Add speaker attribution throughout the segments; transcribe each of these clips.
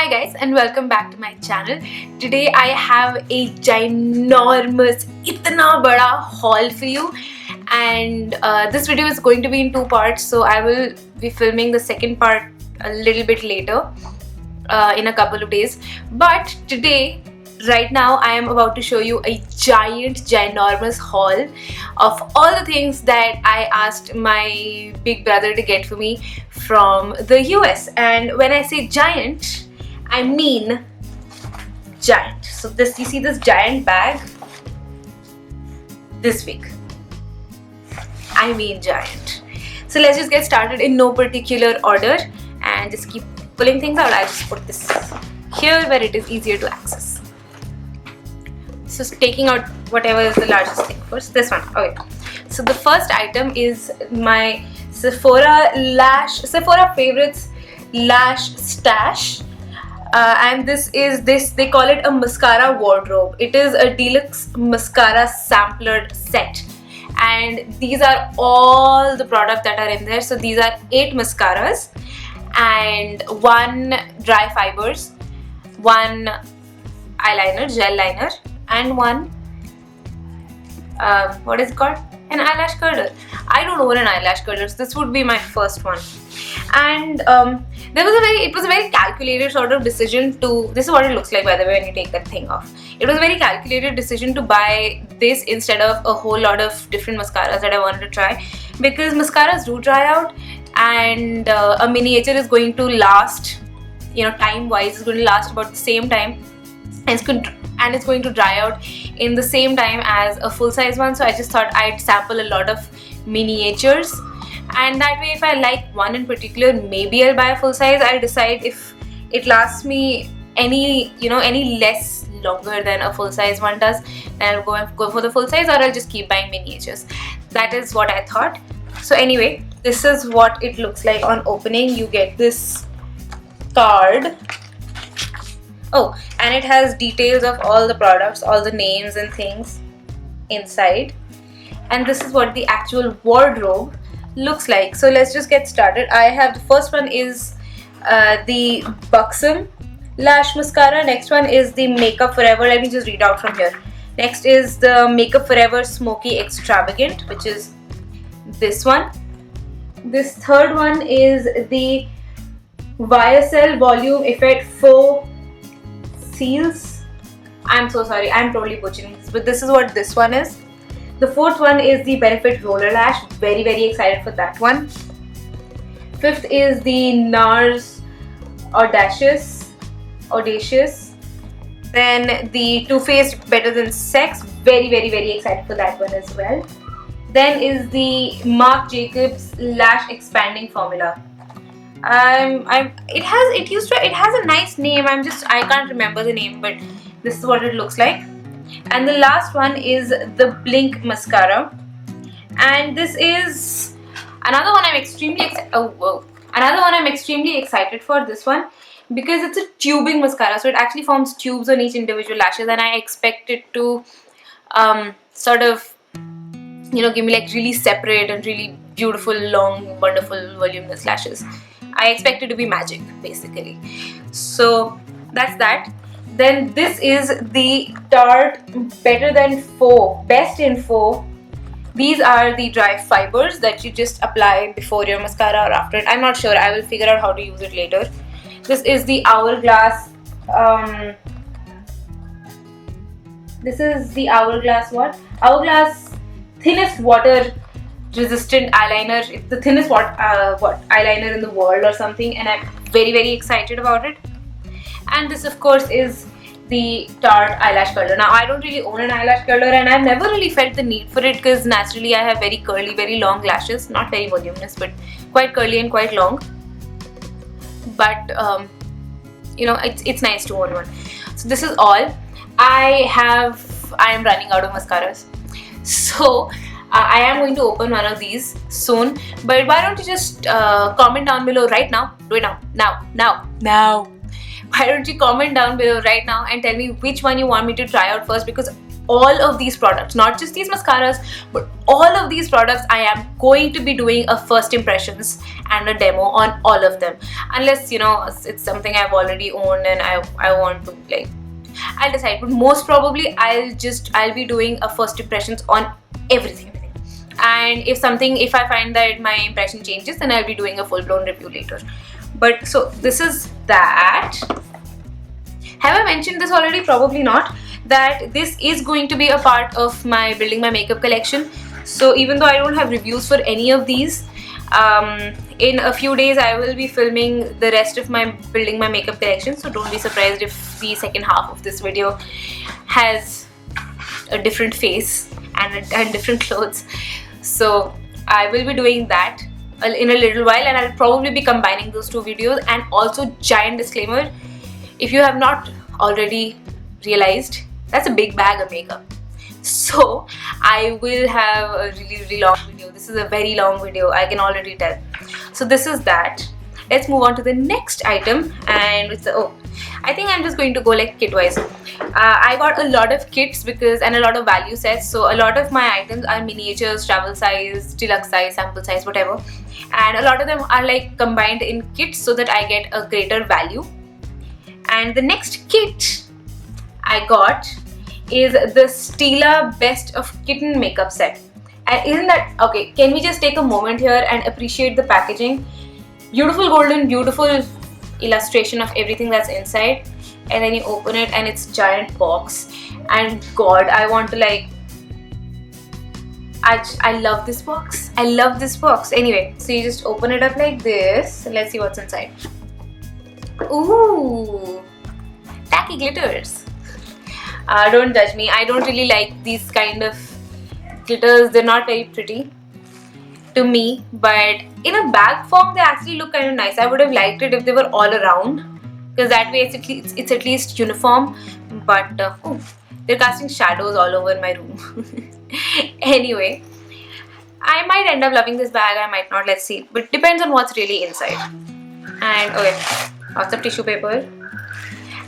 Speaker 1: Hi guys and welcome back to my channel. Today I have a ginormous itna bada haul for you, and this video is going to be in two parts, so I will be filming the second part a little bit later in a couple of days. But today, right now, I am about to show you a ginormous haul of all the things that I asked my big brother to get for me from the US. And when I say giant, I mean giant. So this, you see this giant bag? This big. I mean giant. So let's just get started in no particular order and just keep pulling things out. I'll just put this here where it is easier to access. So taking out whatever is the largest thing first. This one. Okay. So the first item is my Sephora Favorites Lash Stash. And this they call it a mascara wardrobe. It is a deluxe mascara sampler set, and these are all the product that are in there. So these are 8 mascaras and 1 dry fibers, 1 eyeliner, gel liner, and 1 what is it called? An eyelash curler. I don't own an eyelash curler, so this would be my first one. And it was a very calculated sort of decision to, this is what it looks like by the way when you take that thing off. It was a very calculated decision to buy this instead of a whole lot of different mascaras that I wanted to try, because mascaras do dry out, and a miniature is going to last, time wise, it's going to last about the same time, and it's going to dry out in the same time as a full size one. So I just thought I'd sample a lot of miniatures, and that way if I like one in particular, maybe I'll buy a full size. I'll decide if it lasts me any less longer than a full size one does, then I'll go for the full size, or I'll just keep buying miniatures. That is what I thought. So anyway, this is what it looks like on opening. You get this card. Oh, and it has details of all the products, all the names and things inside. And this is what the actual wardrobe looks like. So let's just get started. I have, the first one is the Buxom Lash Mascara. Next one is the Makeup Forever. Let me just read out from here. Next is the Makeup Forever Smoky Extravagant, which is this one. This third one is the YSL Volume Effet Foux cils. I'm so sorry, I'm totally butchering this, but this is what this one is. The fourth one is the Benefit Roller Lash. Very excited for that one. Fifth is the Nars Audatious. Then the Too Faced Better Than Sex. Very excited for that one as well. Then is the Marc Jacobs Lash Expanding Formula. It has a nice name. I can't remember the name, but this is what it looks like. And the last one is the Blinc Mascara, and this is another one I'm extremely excited for. This one, because it's a tubing mascara, so it actually forms tubes on each individual lashes, and I expect it to sort of give me like really separate and really beautiful, long, wonderful, voluminous lashes. I expect it to be magic, basically. So that's that. Then this is the Tarte Best in Foux. These are the dry fibers that you just apply before your mascara or after it. I'm not sure. I will figure out how to use it later. This is the Hourglass. This is the Hourglass what? Hourglass thinnest water resistant eyeliner. It's the thinnest eyeliner in the world or something, and I'm very excited about it. And this of course is the Tarte eyelash curler. Now I don't really own an eyelash curler, and I've never really felt the need for it, because naturally I have very curly, very long lashes. Not very voluminous, but quite curly and quite long. But it's nice to own one. So this is all. I am running out of mascaras. So I am going to open one of these soon, but why don't you just comment down below right now? Do it now. Why don't you comment down below right now and tell me which one you want me to try out first, because all of these products, not just these mascaras, but all of these products, I am going to be doing a first impressions and a demo on all of them, unless you know it's something I've already owned and I want to like, I'll decide. But most probably I'll be doing a first impressions on everything. And if I find that my impression changes, then I'll be doing a full-blown review later. But so this is that. Have I mentioned this already? Probably not. That this is going to be a part of my building my makeup collection. So even though I don't have reviews for any of these, in a few days I will be filming the rest of my building my makeup collection. So don't be surprised if the second half of this video has a different face and different clothes. So I will be doing that in a little while, and I'll probably be combining those two videos. And also, giant disclaimer, if you have not already realized, that's a big bag of makeup. So I will have a really long video. This is a very long video, I can already tell. So this is that. Let's move on to the next item, and it's I think I'm just going to go like kit wise. I got a lot of kits and a lot of value sets. So a lot of my items are miniatures, travel size, deluxe size, sample size, whatever. And a lot of them are like combined in kits so that I get a greater value. And the next kit I got is the Stila Best of Kitten makeup set. And isn't that okay? Can we just take a moment here and appreciate the packaging? Beautiful golden, beautiful illustration of everything that's inside, and then you open it and it's giant box, and god, I want to like, I love this box. I love this box. Anyway, so you just open it up like this and let's see what's inside. Ooh, tacky glitters. Don't judge me, I don't really like these kind of glitters. They're not very pretty to me, but in a bag form they actually look kind of nice. I would have liked it if they were all around, because that way it's at least uniform. But oh, they're casting shadows all over my room. Anyway, I might end up loving this bag, I might not, let's see. But it depends on what's really inside. And okay, lots of tissue paper.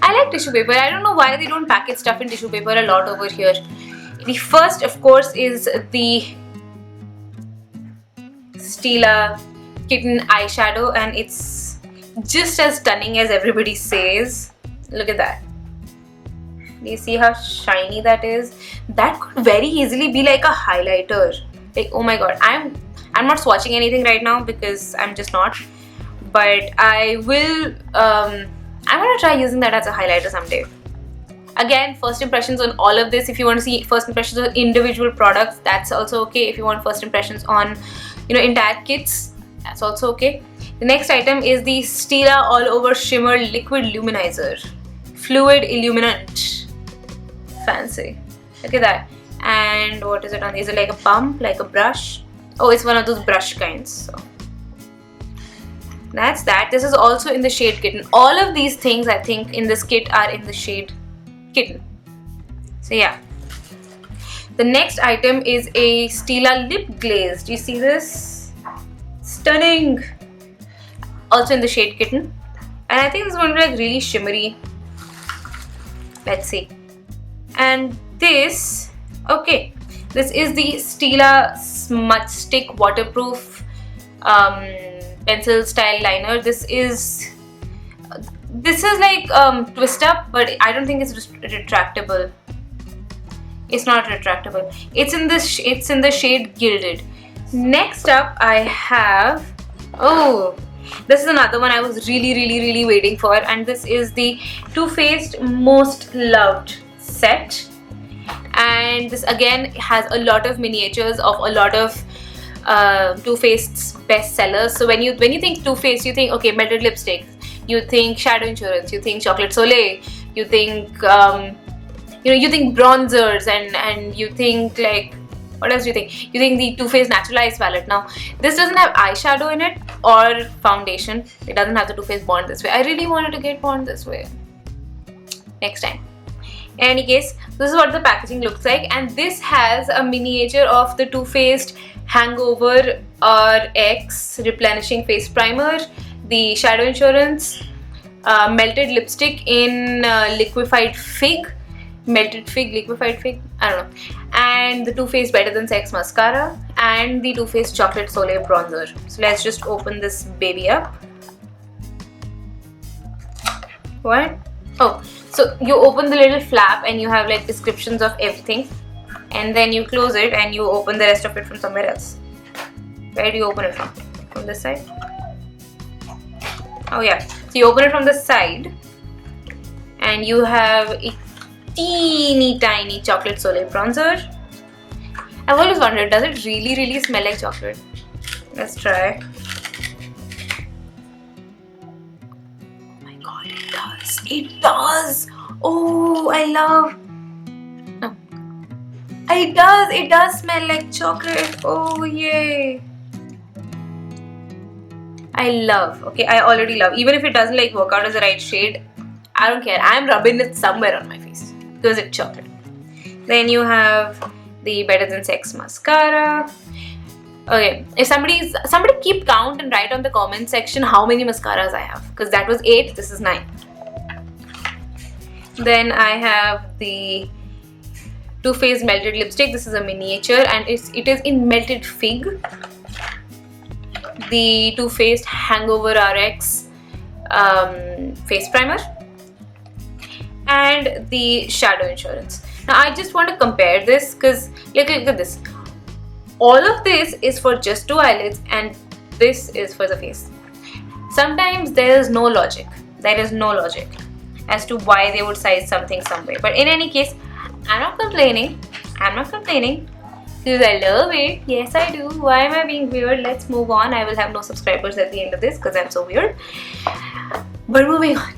Speaker 1: I like tissue paper. I don't know why they don't package stuff in tissue paper a lot over here. The first, of course, is the Stila Kitten Eyeshadow, and it's just as stunning as everybody says. Look at that. Do you see how shiny that is? That could very easily be like a highlighter. Like, oh my god, I'm not swatching anything right now because I'm just not. But I will. I'm gonna try using that as a highlighter someday. Again, first impressions on all of this. If you want to see first impressions on individual products, that's also okay. If you want first impressions on, you know, entire kits, that's also okay. The next item is the Stila All Over Shimmer Liquid Luminizer. Fluid Illuminant. Fancy. Look at that. And what is it on? Is it like a pump? Like a brush? Oh, it's one of those brush kinds. So that's that. This is also in the shade Kitten. All of these things I think in this kit are in the shade Kitten. So yeah. The next item is a Stila Lip Glaze. Do you see this? Stunning! Also in the shade Kitten. And I think this is going to be like really shimmery. Let's see. And this, okay, this is the Stila Smudge Stick Waterproof pencil style liner. This is like twist up, but I don't think it's retractable. It's not retractable. It's in the shade Gilded. Next up I have, oh, this is another one I was really waiting for, and this is the Too Faced Most Loved set. And this again has a lot of miniatures of a lot of Too Faced's bestsellers. So when you think Too Faced, you think okay, melted lipstick, you think Shadow Insurance, you think Chocolate Soleil, you think you think bronzers, and you think like, what else do you think? You think the Too Faced Natural Ice palette. Now this doesn't have eyeshadow in it or foundation. It doesn't have the Too Faced Bond this way. I really wanted to get Bond this way. Next time. In any case, this is what the packaging looks like, and this has a miniature of the Too Faced Hangover RX Replenishing Face Primer, the Shadow Insurance melted lipstick in liquefied fig, Melted Fig, Liquefied Fig, I don't know, and the Too Faced Better Than Sex Mascara, and the Too Faced Chocolate Solei Bronzer. So let's just open this baby up. What? Oh, so you open the little flap and you have like descriptions of everything, and then you close it and you open the rest of it from somewhere else. Where do you open it from? From this side? Oh yeah, so you open it from the side and you have a teeny tiny chocolate Solei bronzer. I've always wondered, does it really smell like chocolate? Let's try. Oh my god, it does! It does! Oh, I love... No. It does smell like chocolate. Oh yay! I love, okay, I already love, even if it doesn't like work out as the right shade, I don't care, I'm rubbing it somewhere on my face because it's chocolate. Then you have the Better Than Sex Mascara. Okay, if somebody keep count and write on the comment section how many mascaras I have, because that was 8, this is 9. Then I have the Too Faced Melted Lipstick. This is a miniature and it is in Melted Fig. The Too Faced Hangover RX face primer, and the Shadow Insurance. Now I just want to compare this because look at this. All of this is for just 2 eyelids and this is for the face. Sometimes there is no logic. There is no logic as to why they would size something some way. But in any case, I'm not complaining. Because I love it. Yes, I do. Why am I being weird? Let's move on. I will have no subscribers at the end of this because I'm so weird. But moving on.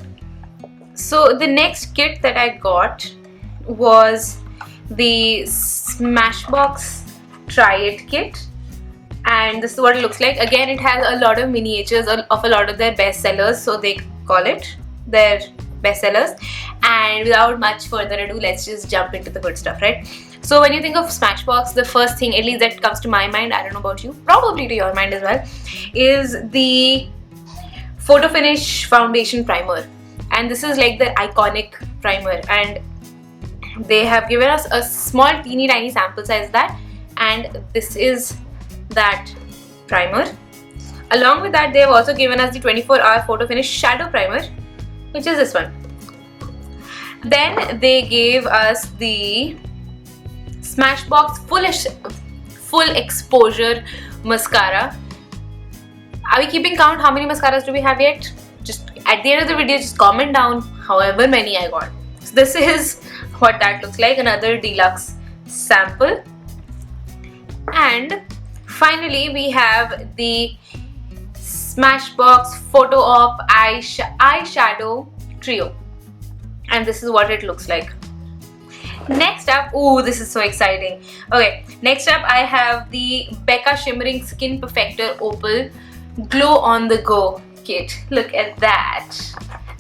Speaker 1: So the next kit that I got was the Smashbox Try It Kit. And this is what it looks like. Again, it has a lot of miniatures of a lot of their bestsellers. So they call it their bestsellers. And without much further ado, let's just jump into the good stuff, right? So when you think of Smashbox, the first thing, at least that comes to my mind, I don't know about you, probably to your mind as well, is the Photo Finish Foundation Primer. And this is like the iconic primer, and they have given us a small teeny tiny sample size of that, and this is that primer. Along with that, they have also given us the 24-hour Photo Finish Shadow Primer, which is this one. Then they gave us the Smashbox Full Exposure Mascara. Are we keeping count? How many mascaras do we have yet? Just at the end of the video, just comment down however many I got. So this is what that looks like, another deluxe sample. And finally, we have the Smashbox Photo Op Eyeshadow Trio. And this is what it looks like. Next up, ooh, this is so exciting. Okay, next up I have the Becca Shimmering Skin Perfector Opal Glow on the Go kit. Look at that.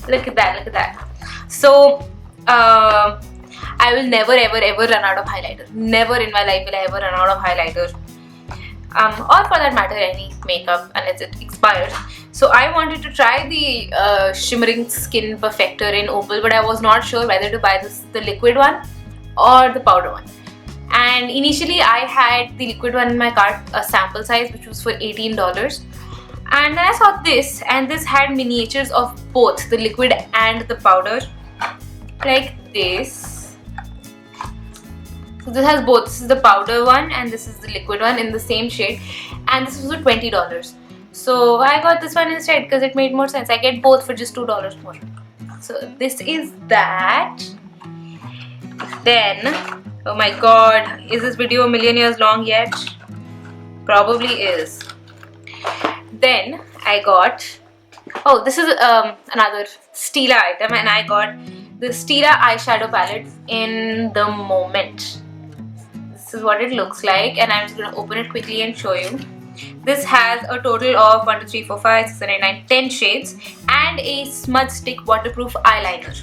Speaker 1: Look at that, look at that. So, I will never ever run out of highlighter. Never in my life will I ever run out of highlighter. Or for that matter, any makeup unless it expires. So I wanted to try the Shimmering Skin Perfector in Opal, but I was not sure whether to buy the liquid one or the powder one. And initially I had the liquid one in my cart, a sample size which was for $18. And then I saw this, and this had miniatures of both the liquid and the powder, like this. So this has both. This is the powder one and this is the liquid one in the same shade, and this was for $20. So I got this one instead because it made more sense. I get both for just $2 more. So this is that. Then, oh my god, is this video a million years long yet? Probably is. Then I got, oh, this is another Stila item, and I got the Stila eyeshadow palette in the Moment. This is what it looks like, and I'm just going to open it quickly and show you. This has a total of 1, 2, 3, 4, 5, 6, 7, 8, 9, 10 shades and a smudge stick waterproof eyeliner.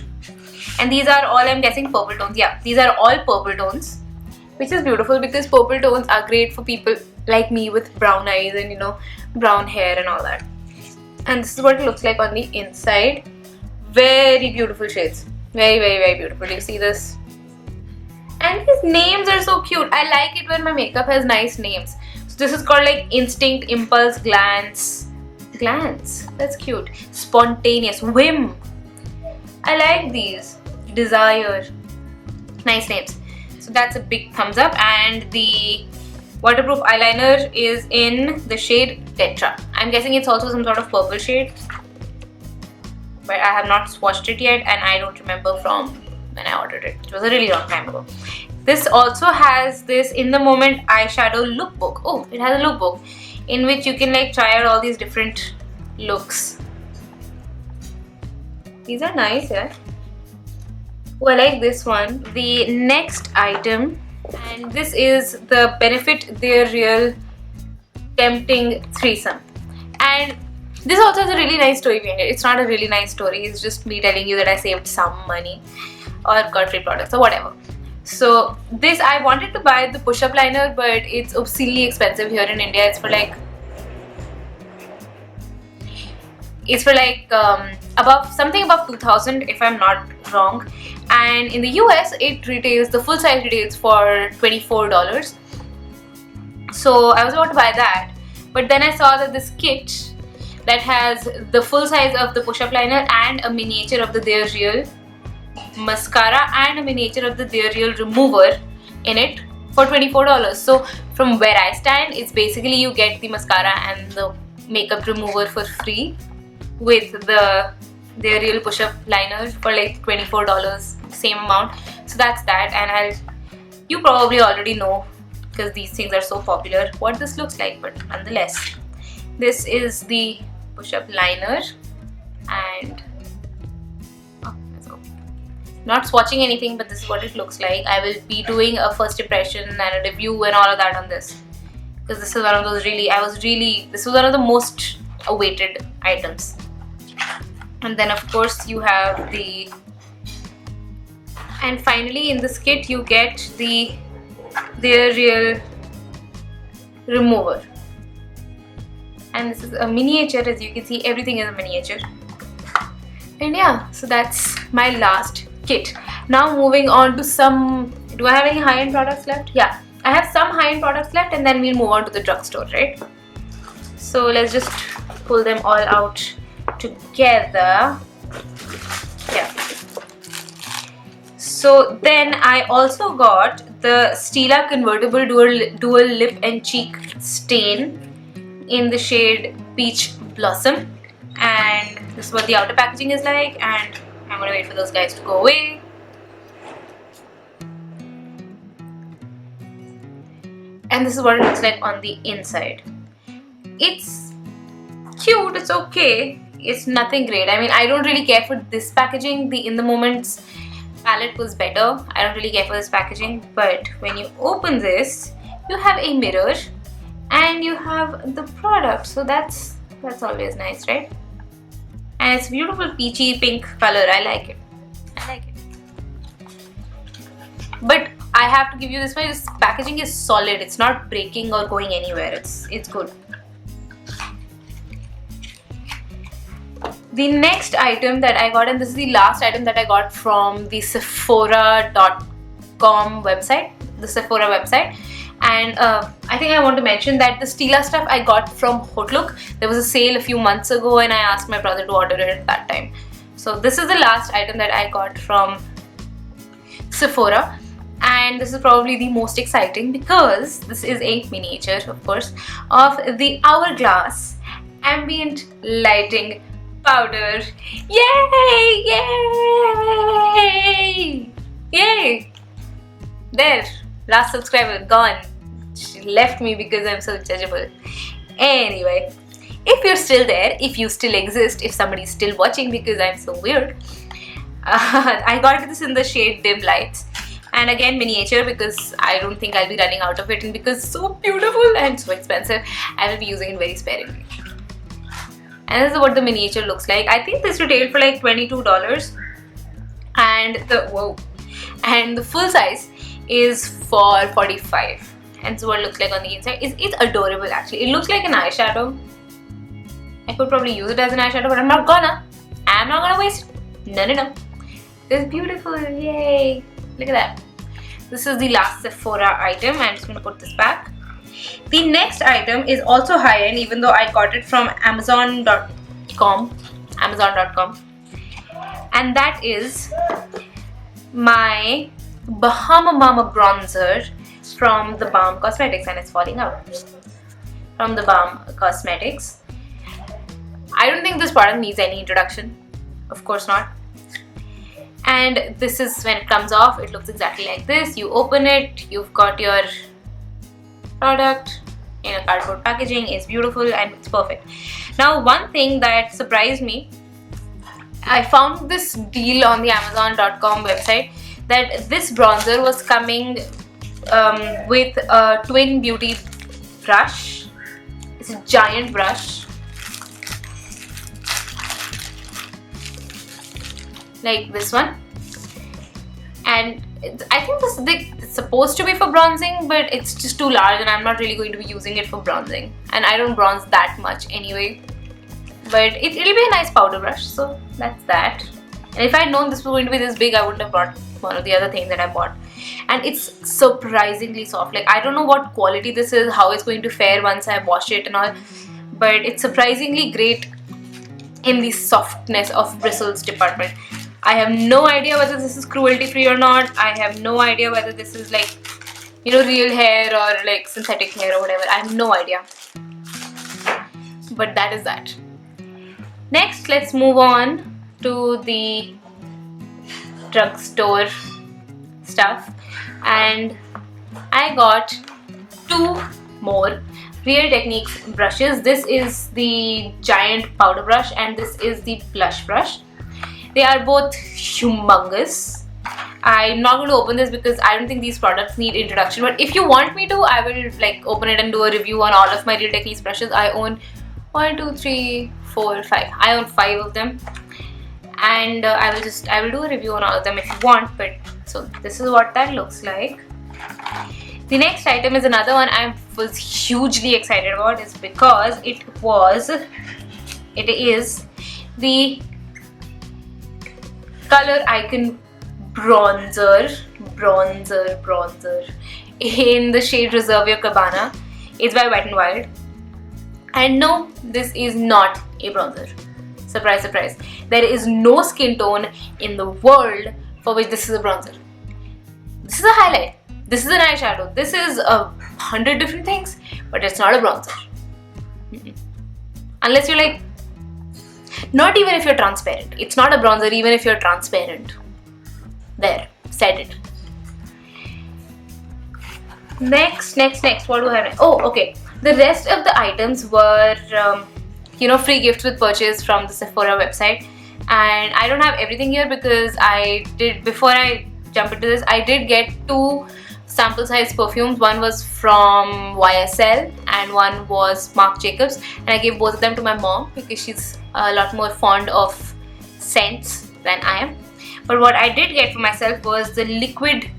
Speaker 1: And these are all, I'm guessing, purple tones. Yeah, these are all purple tones, which is beautiful because purple tones are great for people like me with brown eyes and, you know, brown hair and all that. And this is what it looks like on the inside. Very beautiful shades. Very, very, very beautiful. Do you see this? And these names are so cute. I like it when my makeup has nice names. So this is called like Instinct, Impulse, Glance. Glance. That's cute. Spontaneous. Whim. I like these. Desire. Nice names. So that's a big thumbs up. And the waterproof eyeliner is in the shade Tetra. I'm guessing it's also some sort of purple shade, but I have not swatched it yet and I don't remember from when I ordered it. It was a really long time ago. This also has this In the Moment eyeshadow lookbook. Oh, it has a lookbook in which you can like try out all these different looks. These are nice, yeah. Oh, I like this one. The next item, and this is the Benefit They're Real Tempting Threesome. And this also has a really nice story behind it. It's not a really nice story, it's just me telling you that I saved some money or got free products or whatever. So this, I wanted to buy the push-up liner, but it's obscenely expensive here in India. It's for like above 2,000 if I'm not wrong, and in the US it retails, the full size retails for $24. So I was about to buy that, but then I saw that this kit that has the full size of the push-up liner and a miniature of the They're Real mascara and a miniature of the They're Real remover in it for $24. So from where I stand, it's basically you get the mascara and the makeup remover for free with the They're Real push-up liner for like $24, same amount. So that's that, and you probably already know because these things are so popular what this looks like, but nonetheless, this is the push-up liner. And not swatching anything, but this is what it looks like. I will be doing a first impression and a review and all of that on this, because this is one of those this was one of the most awaited items. And then of course you have and finally in this kit you get the They're Real remover, and this is a miniature. As you can see, everything is a miniature. And yeah, so that's my last kit. Now moving on to some, do I have any high-end products left? Yeah, I have some high-end products left, and then we'll move on to the drugstore, right? So let's just pull them all out together. Yeah. So then I also got the Stila Convertible Dual Lip and Cheek Stain in the shade Peach Blossom, and this is what the outer packaging is like, and I'm gonna wait for those guys to go away. And this is what it looks like on the inside. It's cute, it's okay, it's nothing great. I mean, I don't really care for this packaging. The In the Moments palette was better. I don't really care for this packaging, but when you open this, you have a mirror and you have the product, so that's always nice, right? And it's beautiful peachy pink color. I like it. But I have to give you this one, this packaging is solid. It's not breaking or going anywhere. It's good. The next item that I got, and this is the last item that I got from the Sephora.com website, the Sephora website. And I think I want to mention that the Stila stuff I got from Hotluk. There was a sale a few months ago and I asked my brother to order it at that time. So this is the last item that I got from Sephora, and this is probably the most exciting because this is a miniature, of course, of the Hourglass Ambient Lighting Powder. Yay! Yay! Yay! There! Last subscriber gone. She left me because I'm so judgeable. Anyway, if you're still there, if you still exist, if somebody's still watching because I'm so weird, I got this in the shade Dim Lights. And again, miniature because I don't think I'll be running out of it, and because it's so beautiful and so expensive, I will be using it very sparingly. And this is what the miniature looks like. I think this retailed for like $22, and the full size is for $45. And so what it looks like on the inside is, it's adorable actually. It looks like an eyeshadow. I could probably use it as an eyeshadow, but I'm not gonna waste it. No. It's beautiful, yay. Look at that. This is the last Sephora item. I'm just going to put this back. The next item is also high-end, even though I got it from Amazon.com. And that is my Bahama Mama bronzer from the Balm Cosmetics, and it's falling out. From the Balm Cosmetics. I don't think this product needs any introduction. Of course not. And this is when it comes off, it looks exactly like this. You open it, you've got your product in a cardboard packaging. It's beautiful and it's perfect. Now, one thing that surprised me, I found this deal on the Amazon.com website that this bronzer was coming with a twin beauty brush. It's a giant brush, like this one, and I think it's supposed to be for bronzing, but it's just too large and I'm not really going to be using it for bronzing, and I don't bronze that much anyway. But it'll be a nice powder brush, so that's that. And if I had known this was going to be this big, I wouldn't have bought one of the other things that I bought. And it's surprisingly soft. Like, I don't know what quality this is, how it's going to fare once I wash it and all, but it's surprisingly great in the softness of bristles department. I have no idea whether this is cruelty free or not. I have no idea whether this is like, you know, real hair or like synthetic hair or whatever. I have no idea. But that is that. Next, let's move on to the drugstore stuff, and I got two more Real Techniques brushes. This is the giant powder brush and this is the blush brush. They are both humongous. I'm not going to open this because I don't think these products need introduction, but if you want me to, I will like open it and do a review on all of my Real Techniques brushes. I own 1, 2, 3, 4, 5. I own 5 of them, and I will do a review on all of them if you want. But so this is what that looks like. The next item is another one I was hugely excited about, is because it is the Color Icon bronzer in the shade Reserve Your Cabana. It's by Wet n Wild. And no, this is not a bronzer. Surprise, surprise. There is no skin tone in the world for which this is a bronzer. This is a highlight. This is an eyeshadow. This is 100 different things, but it's not a bronzer. Unless you're like, not even if you're transparent. It's not a bronzer even if you're transparent. There, said it. Next, what do I have? Oh, okay. The rest of the items were, free gifts with purchase from the Sephora website. And I don't have everything here because before I jump into this, I did get 2 sample size perfumes. One was from YSL and one was Marc Jacobs, and I gave both of them to my mom because she's a lot more fond of scents than I am. But what I did get for myself was the liquid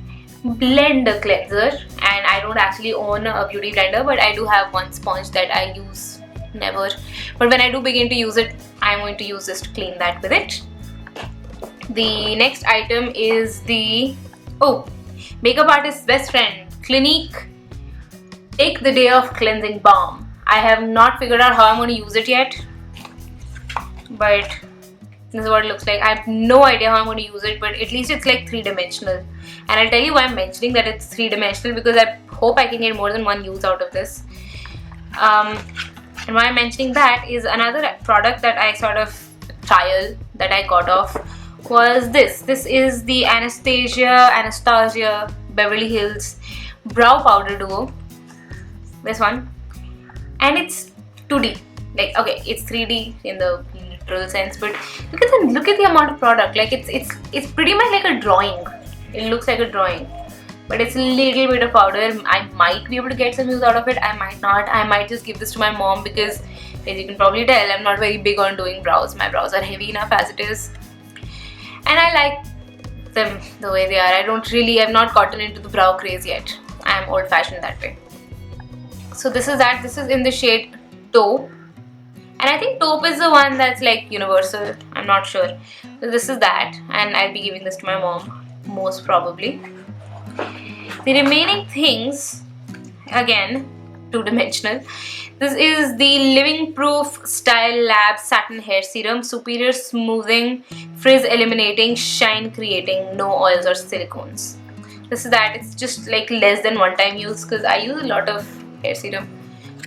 Speaker 1: blender cleanser, and I don't actually own a beauty blender, but I do have one sponge that I use never. But when I do begin to use it, I'm going to use this to clean that with it. The next item is the makeup artist's best friend, Clinique Take the Day Off Cleansing Balm. I have not figured out how I'm going to use it yet, but this is what it looks like. I have no idea how I'm going to use it, but at least it's like 3-dimensional. And I'll tell you why I'm mentioning that it's 3-dimensional, because I hope I can get more than one use out of this. And why I'm mentioning that is another product that I sort of trial that I got off was this. This is the Anastasia Beverly Hills Brow Powder Duo. This one. And it's 2D. Like, okay, it's 3D in the literal sense, but look at the amount of product. Like, it's pretty much like a drawing. It looks like a drawing, but it's a little bit of powder. I might be able to get some use out of it. I might not. I might just give this to my mom because, as you can probably tell, I'm not very big on doing brows. My brows are heavy enough as it is, and I like them the way they are. I've not gotten into the brow craze yet. I'm old-fashioned that way. So this is that. This is in the shade Taupe. And I think Taupe is the one that's like universal. I'm not sure. So this is that. And I'll be giving this to my mom, most probably. The remaining things, again, two-dimensional. This is the Living Proof Style Lab Satin Hair Serum. Superior smoothing, frizz eliminating, shine creating, no oils or silicones. This is that. It's just like less than one-time use because I use a lot of hair serum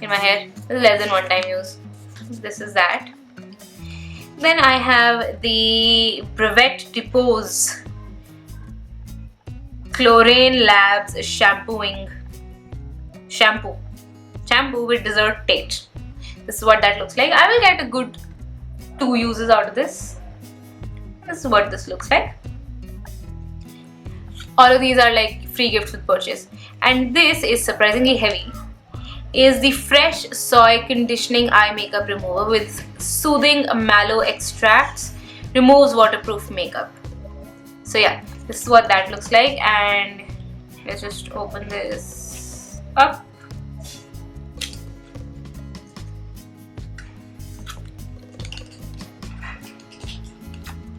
Speaker 1: in my hair. This is less than one-time use. This is that. Then I have the Brevet Depose Chlorine Labs shampoo with dessert taste. This is what that looks like. I will get a good 2 uses out of this. This is what this looks like. All of these are like free gifts with purchase. And this is surprisingly heavy. Is the Fresh Soy Conditioning Eye Makeup Remover with soothing mallow extracts. Removes waterproof makeup. So yeah, this is what that looks like. And let's just open this up.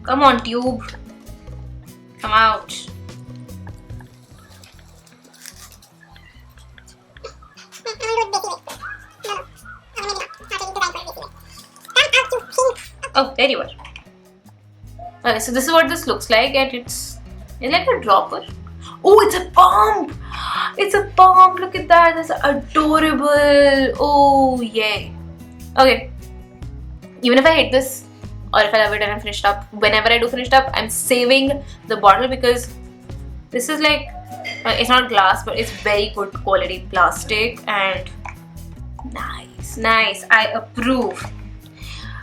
Speaker 1: Come on, tube. Come out. Oh, there you are. Okay, so this is what this looks like, and it's like a dropper. Oh, it's a pump! It's a pump! Look at that! That's adorable! Oh, yay! Okay. Even if I hate this, or if I love it and I'm finished up, whenever I do finished up, I'm saving the bottle because this is like, it's not glass, but it's very good quality plastic and nice. I approve.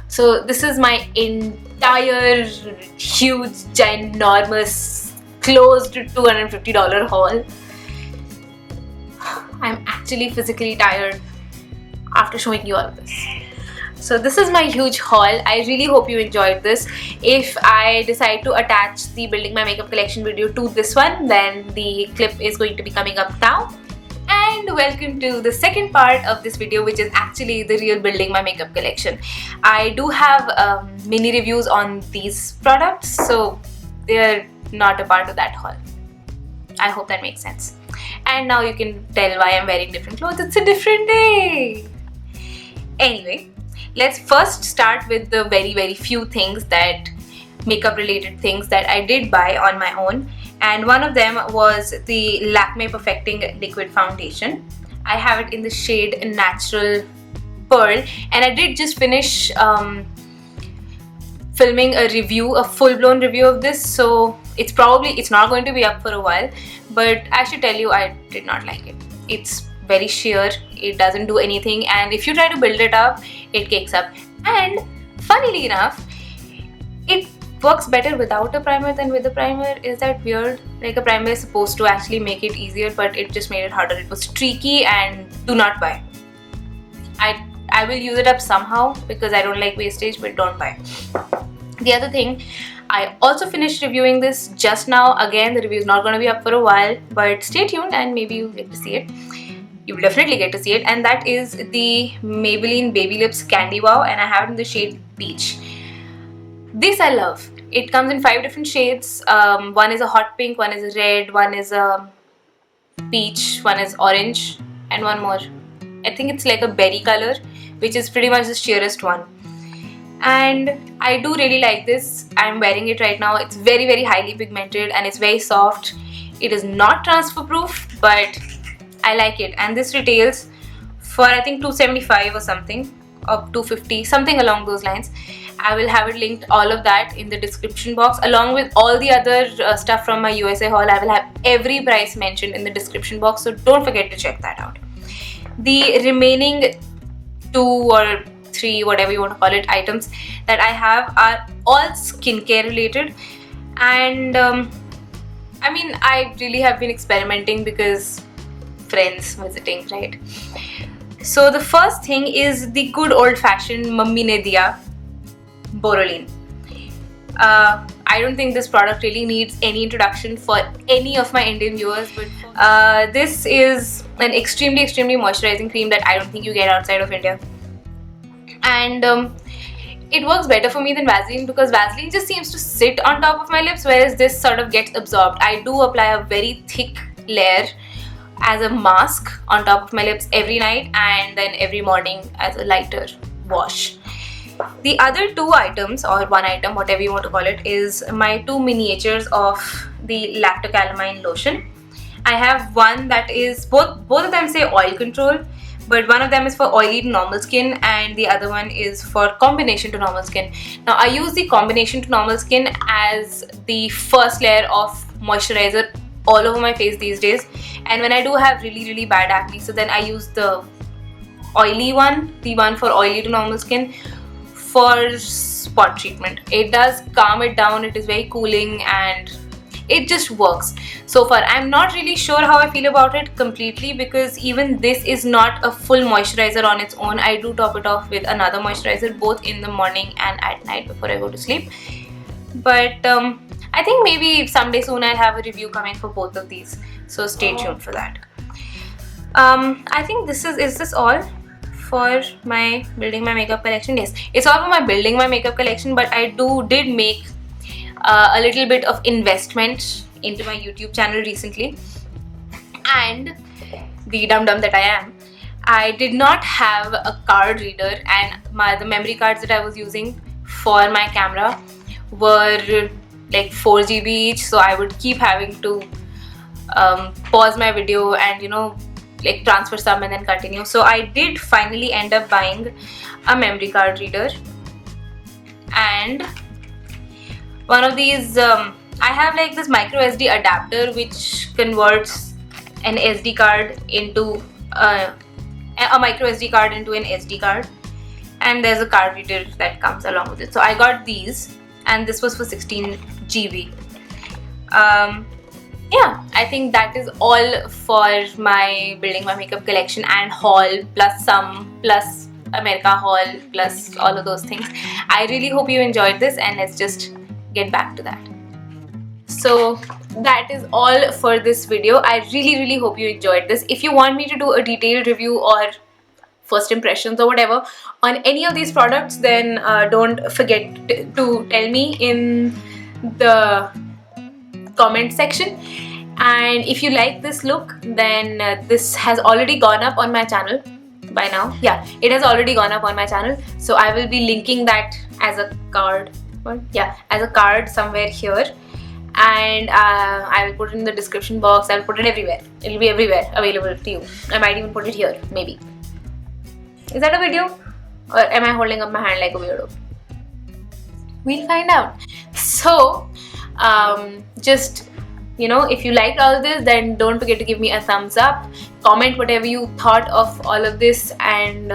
Speaker 1: So this is my entire huge, ginormous, closed $250 haul. I'm actually physically tired after showing you all of this. So this is my huge haul. I really hope you enjoyed this. If I decide to attach the Building My Makeup Collection video to this one, then the clip is going to be coming up now. And welcome to the second part of this video, which is actually the real Building My Makeup Collection. I do have mini reviews on these products, so they're not a part of that haul. I hope that makes sense. And now you can tell why I'm wearing different clothes. It's a different day. Anyway, let's first start with the very few things that makeup related things that I did buy on my own, and one of them was the Lakme Perfecting Liquid Foundation. I have it in the shade Natural Pearl, and I did just finish filming a review, a full-blown review of this, so it's not going to be up for a while, but I should tell you I did not like it. It's very sheer, it doesn't do anything, and if you try to build it up, it cakes up. And funnily enough, it works better without a primer than with a primer. Is that weird? Like, a primer is supposed to actually make it easier, but it just made it harder. It was streaky, and do not buy. I will use it up somehow because I don't like wastage, but don't buy. The other thing, I also finished reviewing this just now. Again, the review is not going to be up for a while, but stay tuned and maybe you'll get to see it. You will definitely get to see it, and that is the Maybelline Baby Lips Candy Wow, and I have it in the shade Peach. This I love. It comes in 5 different shades. One is a hot pink, one is a red, one is a peach, one is orange, and one more. I think it's like a berry color, which is pretty much the sheerest one. And I do really like this. I'm wearing it right now. It's very highly pigmented and it's very soft. It is not transfer proof, but I like it. And this retails for I think $275 or something, or $250, something along those lines. I will have it linked, all of that, in the description box, along with all the other stuff from my USA haul. I will have every price mentioned in the description box, so don't forget to check that out. The remaining 2 or 3, whatever you want to call it, items that I have are all skincare related, and I mean, I really have been experimenting because friends visiting, right? So the first thing is the good old-fashioned Mummy Ne Diya Boroline. I don't think this product really needs any introduction for any of my Indian viewers, but this is an extremely moisturizing cream that I don't think you get outside of India. And it works better for me than Vaseline because Vaseline just seems to sit on top of my lips, whereas this sort of gets absorbed. I do apply a very thick layer as a mask on top of my lips every night, and then every morning as a lighter wash. The other two items, or one item, whatever you want to call it, is my two miniatures of the lactocalamine lotion. I have one that is, both of them say oil control, but one of them is for oily to normal skin and the other one is for combination to normal skin. Now I use the combination to normal skin as the first layer of moisturizer all over my face these days, and when I do have really bad acne, so then I use the oily one, the one for oily to normal skin, for spot treatment. It does calm it down, it is very cooling and it just works so far. I'm not really sure how I feel about it completely, because even this is not a full moisturizer on its own. I do top it off with another moisturizer both in the morning and at night before I go to sleep. But I think maybe someday soon I'll have a review coming for both of these, so stay tuned for that. I think is this all for my building my makeup collection? Yes, it's all for my building my makeup collection, but I did make a little bit of investment into my YouTube channel recently, and the dum-dum that I am, I did not have a card reader, and the memory cards that I was using for my camera were like 4 GB each, so I would keep having to pause my video and like transfer some and then continue. So I did finally end up buying a memory card reader, and one of these, I have like this micro SD adapter which converts an SD card into a micro SD card into an SD card, and there's a card reader that comes along with it. So I got these, and this was for 16 GB. Yeah, I think that is all for my building my makeup collection and haul, plus America haul, plus all of those things. I really hope you enjoyed this, and let's just get back to that. So that is all for this video. I really hope you enjoyed this. If you want me to do a detailed review or first impressions or whatever on any of these products, then don't forget to tell me in the comment section. And if you like this look, then this has already gone up on my channel by now. Yeah, it has already gone up on my channel, so I will be linking that as a card. Yeah, as a card somewhere here, and I will put it in the description box. I'll put it everywhere. It'll be everywhere available to you. I might even put it here, maybe. Is that a video, or am I holding up my hand like a weirdo? We'll find out. So just if you liked all of this, then don't forget to give me a thumbs up, comment whatever you thought of all of this, and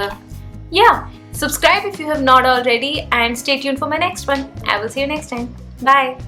Speaker 1: yeah, subscribe if you have not already, and stay tuned for my next one. I will see you next time. Bye.